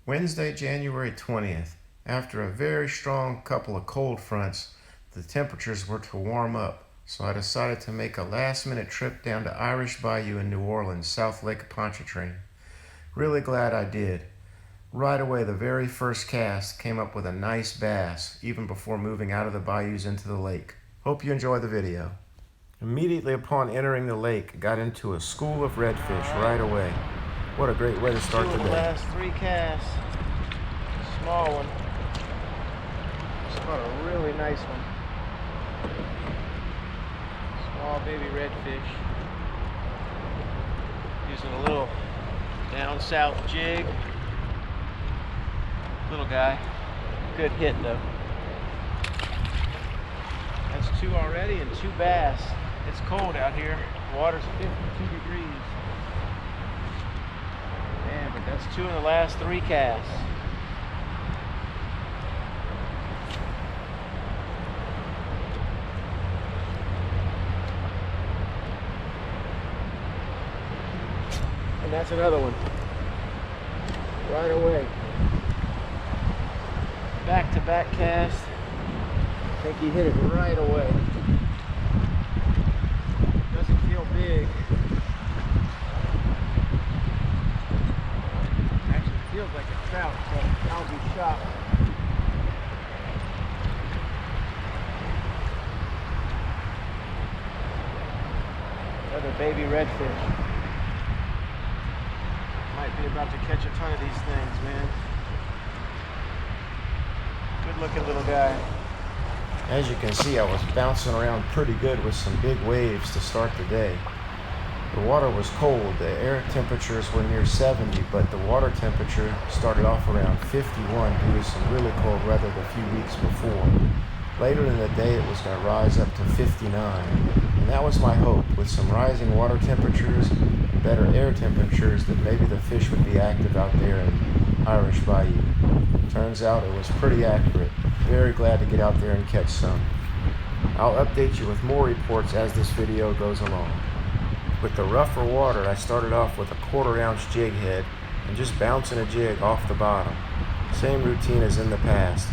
Wednesday, January 20th. After a very strong couple of cold fronts, the temperatures were to warm up, so I decided to make a last-minute trip down to Irish Bayou in New Orleans, South Lake Pontchartrain. Really glad I did. Right away, the very first cast came up with a nice bass, even before moving out of the bayous into the lake. Hope you enjoy the video. Immediately upon entering the lake, got into a school of redfish right away. What a great way to start the day. The last three casts. Small one. Just caught a really nice one. Small baby redfish. Using a little down south jig. Little guy. Good hit though. That's two already and two bass. It's cold out here. The water's 52 degrees. Man, but that's two in the last three casts. And that's another one. Right away. Back-to-back cast. I think he hit it right away. Doesn't feel big. Actually feels like a trout, so I'll be shocked. Another baby redfish. Might be about to catch a ton of these things, man. Good looking little guy. As you can see, I was bouncing around pretty good with some big waves to start the day. The water was cold. The air temperatures were near 70, but the water temperature started off around 51 due to some really cold weather the few weeks before. Later in the day, it was going to rise up to 59, and that was my hope. With some rising water temperatures and better air temperatures, that maybe the fish would be active out there in Irish Bayou. Turns out it was pretty accurate. Very glad to get out there and catch some. I'll update you with more reports as this video goes along. With the rougher water, I started off with a 1/4 ounce jig head and just bouncing a jig off the bottom. Same routine as in the past.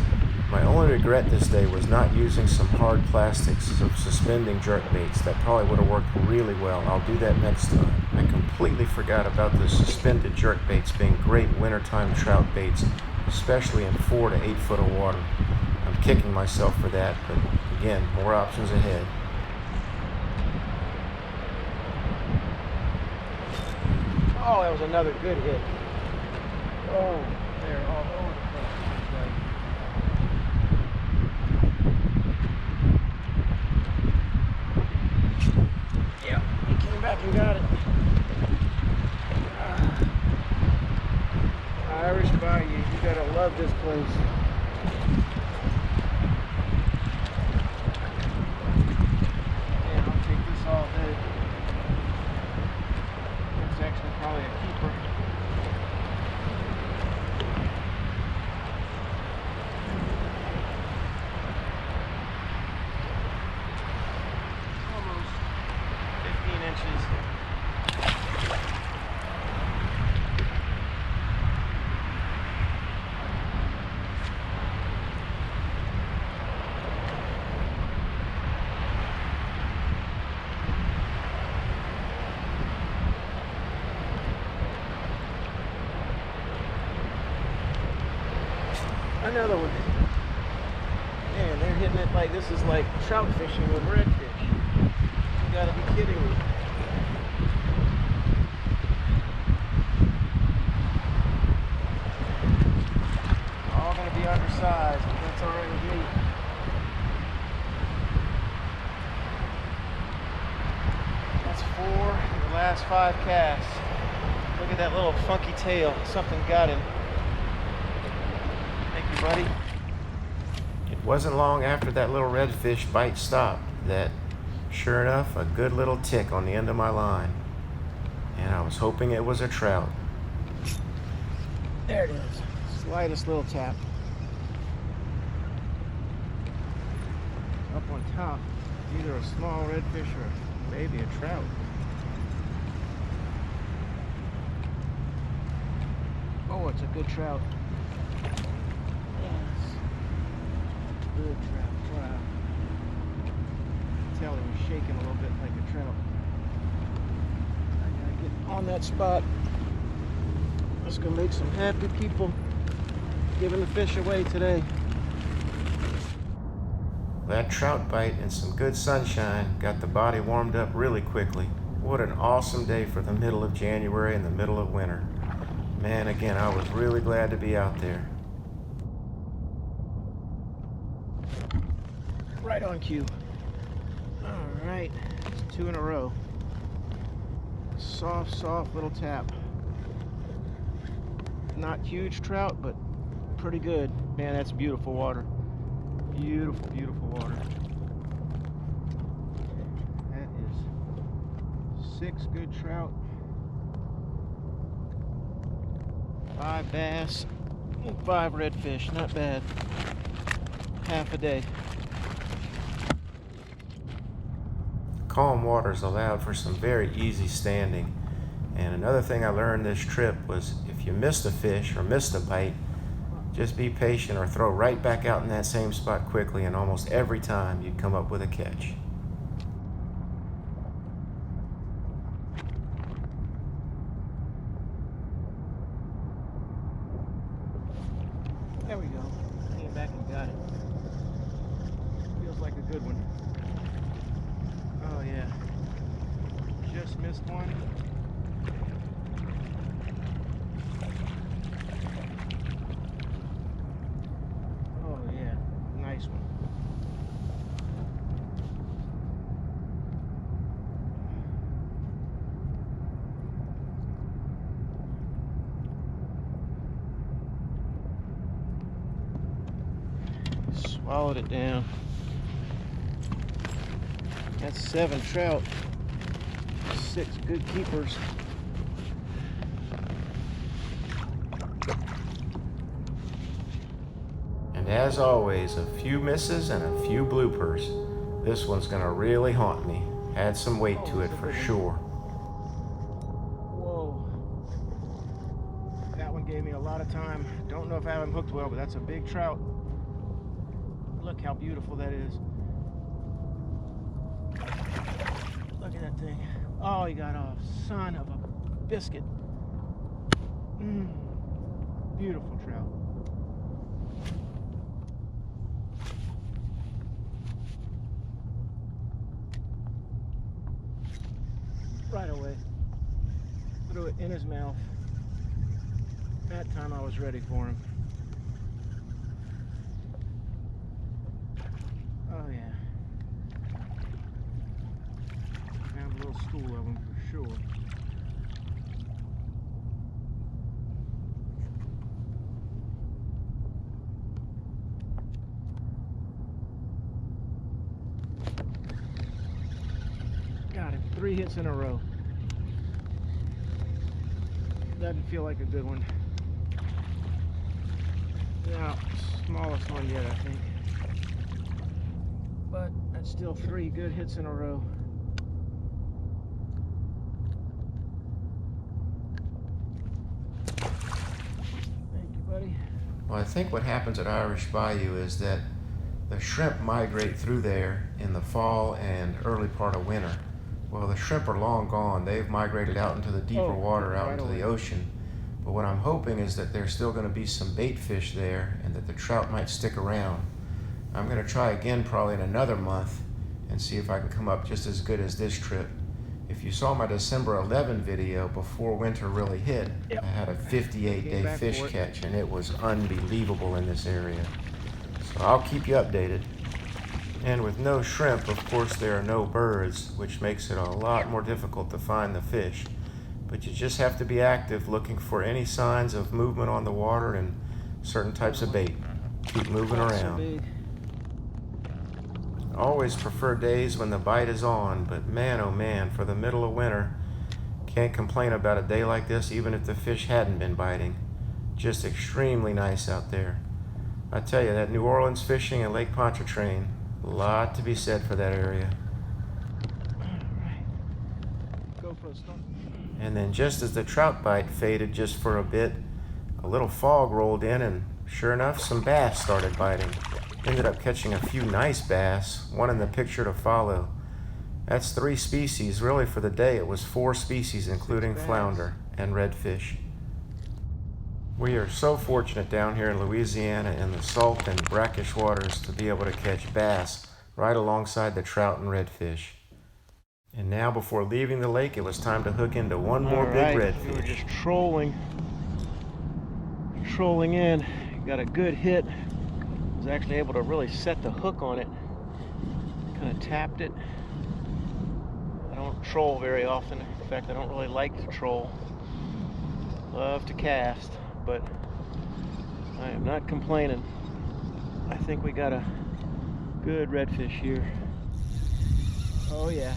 My only regret this day was not using some hard plastics of suspending jerk baits. That probably would have worked really well. I'll do that next time. I completely forgot about the suspended jerk baits being great wintertime trout baits, especially in 4 to 8 foot of water. I'm kicking myself for that, but again, more options ahead. Oh, that was another good hit. Oh, they're all over the place. Yeah, he came back and got it. Irish Bayou, you gotta love this place. Yeah, I'll take this all day. It's actually probably a keeper. Almost 15 inches. Another one. Man, they're hitting it like this is like trout fishing with redfish. You gotta be kidding me. All gonna be undersized, but that's alright with me. That's 4 in the last 5 casts. Look at that little funky tail. Something got him. Buddy. It wasn't long after that little redfish bite stopped that, sure enough, a good little tick on the end of my line. And I was hoping it was a trout. There it is. Slightest little tap. Up on top, either a small redfish or maybe a trout. Oh, it's a good trout. Yes. Good trout. Wow. Tell he was shaking a little bit like a trout. I gotta get on that spot. That's gonna make some happy people giving the fish away today. That trout bite and some good sunshine got the body warmed up really quickly. What an awesome day for the middle of January and the middle of winter. Man, again, I was really glad to be out there. Right on cue. All right, it's 2 in a row. Soft little tap. Not huge trout, but pretty good. Man, that's beautiful water. Beautiful water. That is 6 good trout, 5 bass, and 5 redfish. Not bad. Half a day. Calm waters allowed for some very easy standing. And another thing I learned this trip was if you missed a fish or missed a bite, just be patient or throw right back out in that same spot quickly, and almost every time you'd come up with a catch. There we go. Came back and got it. Feels like a good one. Oh yeah. Just missed one. Oh yeah. Nice one. Swallowed it down. That's 7 trout. 6 good keepers. And as always, a few misses and a few bloopers. This one's gonna really haunt me. Add some weight to it for sure. Whoa. That one gave me a lot of time. Don't know if I have him hooked well, but that's a big trout. Look how beautiful that is. Look at that thing. Oh, he got off. Son of a biscuit. Beautiful trout. Right away. Threw it in his mouth. That time I was ready for him. Oh yeah. Found a little stool of them for sure. Got him. 3 hits in a row. Doesn't feel like a good one. Now, smallest one yet, I think. But that's still 3 good hits in a row. Thank you, buddy. Well, I think what happens at Irish Bayou is that the shrimp migrate through there in the fall and early part of winter. Well, the shrimp are long gone. They've migrated out into the deeper water, out into the ocean. But what I'm hoping is that there's still going to be some bait fish there and that the trout might stick around. I'm going to try again probably in another month and see if I can come up just as good as this trip. If you saw my December 11 video before winter really hit, I had a 58-day fish catch, and it was unbelievable in this area. So I'll keep you updated. And with no shrimp, of course, there are no birds, which makes it a lot more difficult to find the fish. But you just have to be active, looking for any signs of movement on the water and certain types of bait. Keep moving around. I always prefer days when the bite is on, but man, oh man, for the middle of winter, can't complain about a day like this even if the fish hadn't been biting. Just extremely nice out there. I tell you, that New Orleans fishing and Lake Pontchartrain, a lot to be said for that area. Go for a stop. And then just as the trout bite faded just for a bit, a little fog rolled in, and sure enough, some bass started biting. Ended up catching a few nice bass, one in the picture to follow. That's 3 species. Really, for the day, it was 4 species, including flounder and redfish. We are so fortunate down here in Louisiana in the salt and brackish waters to be able to catch bass right alongside the trout and redfish. And now, before leaving the lake, it was time to hook into one more big redfish. We were just trolling in. Got a good hit. Was actually able to really set the hook on it. Kind of tapped it. I don't troll very often. In fact, I don't really like to troll. Love to cast, but I am not complaining. I think we got a good redfish here. Oh yeah.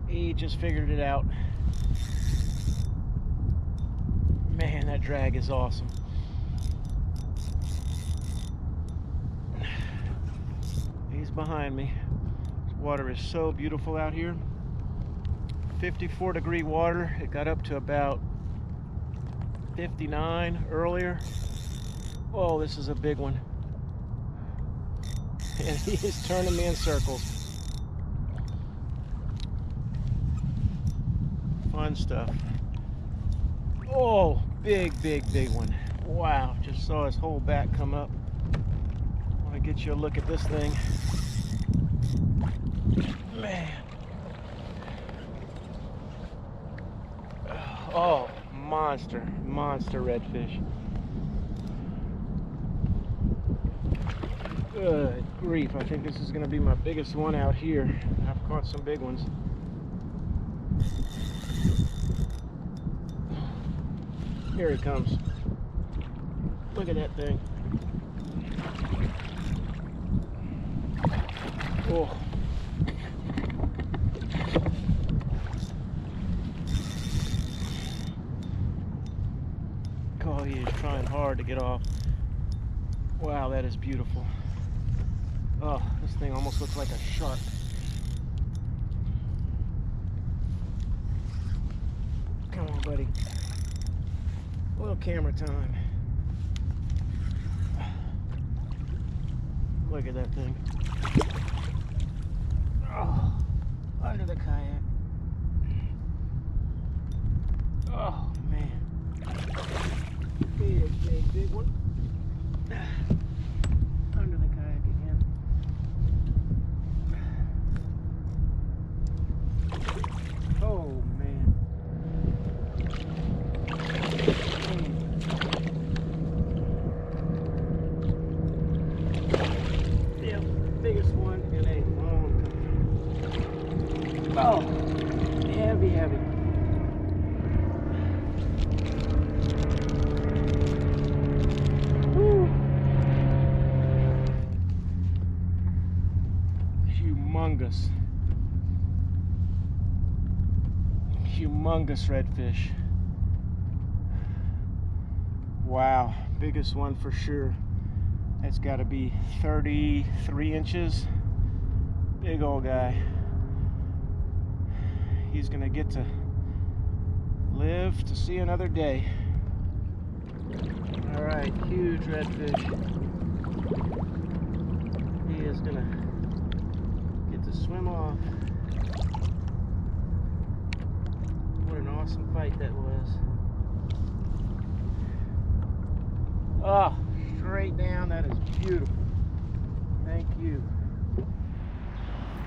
He just figured it out. Man, that drag is awesome. He's behind me. The water is so beautiful out here. 54-degree water. It got up to about 59 earlier. Oh, this is a big one. And he is turning me in circles. Fun stuff. Oh, big one. Wow, just saw his whole back come up. I want to get you a look at this thing. Man. Oh, monster redfish. Good grief, I think this is going to be my biggest one out here. I've caught some big ones. Here he comes. Look at that thing. Oh. Oh, he is trying hard to get off. Wow, that is beautiful. Oh, this thing almost looks like a shark. Come on, buddy. A little camera time. Look at that thing. Oh, under the kayak. Oh, man. Big one. Under the kayak again. Oh, man. Yeah, biggest one in a long time. Oh, heavy. Woo. Humongous redfish. Wow, biggest one for sure. That's got to be 33 inches. Big old guy. He's gonna get to live to see another day. All right, huge redfish. He is gonna get to swim off. What an awesome fight that was. Oh, straight down. That is beautiful. Thank you.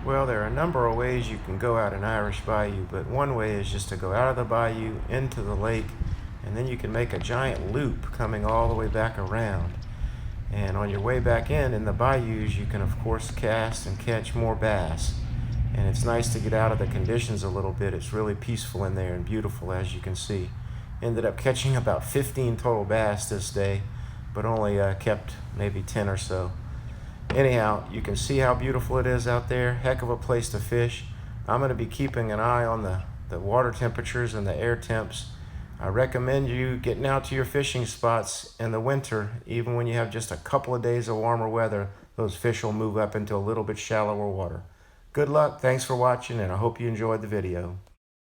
Well, there are a number of ways you can go out in Irish Bayou, but one way is just to go out of the bayou into the lake, and then you can make a giant loop coming all the way back around. And on your way back in the bayous, you can of course cast and catch more bass. And it's nice to get out of the conditions a little bit. It's really peaceful in there and beautiful, as you can see. Ended up catching about 15 total bass this day, but only kept maybe 10 or so. Anyhow, you can see how beautiful it is out there. Heck of a place to fish. I'm going to be keeping an eye on the water temperatures and the air temps. I recommend you getting out to your fishing spots in the winter. Even when you have just a couple of days of warmer weather, those fish will move up into a little bit shallower water. Good luck, thanks for watching, and I hope you enjoyed the video.